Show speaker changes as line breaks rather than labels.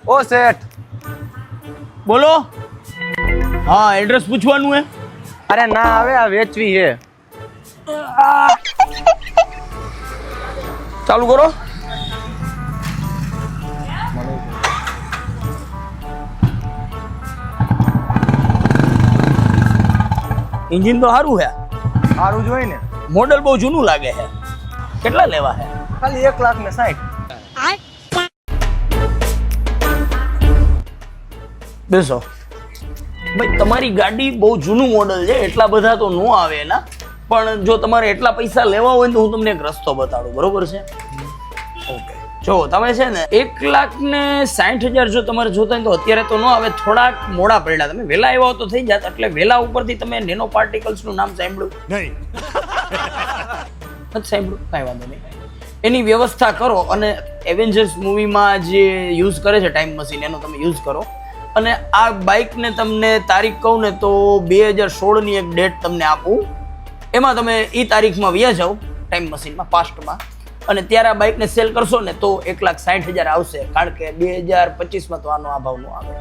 ઓ શેઠ,
બોલો. હા, એડ્રેસ પૂછવાનું હે?
અરે ના આવે, આ વેચવી છે.
ચાલુ કરો. એન્જિન તો સારું છે,
સારું જ હોય ને.
મોડલ બહુ જૂનું લાગે છે. કેટલા લેવા છે?
ખાલી 1,60,000.
બેસો. ભાઈ તમારી ગાડી બહુ જૂનું મોડલ છે, એટલા બધા તો ન આવે એના. પણ જો તમારે એટલા પૈસા લેવા હોય તો હું તમને એક રસ્તો બતાડું, બરોબર છે? ઓકે, જો તમે છે ને 1,60,000 જો તમારે જોતા હોય તો અત્યારે તો ન આવે, થોડાક મોડા પડ્યા. તમે વહેલા આવ્યા હો તો થઈ જાત. એટલે વહેલા ઉપરથી તમે નેનો પાર્ટિકલ્સ નું નામ સાંભળ્યું? નહીં સાંભળ્યું? કાંઈ વાંધો નહીં. એની વ્યવસ્થા કરો અને એવેન્જર્સ મૂવીમાં જે યુઝ કરે છે ટાઈમ મશીન, એનો તમે યુઝ કરો. અને આ બાઇકને તમને તારીખ કહું ને તો 2016ની એક ડેટ તમને આપું, એમાં તમે એ તારીખમાં વ્યા જાઓ ટાઈમ મશીનમાં પાસ્ટમાં, અને ત્યારે આ બાઇકને સેલ કરશો ને તો 1,60,000 આવશે. કારણ કે 2025માં તો આનો આ ભાવ ન આવે.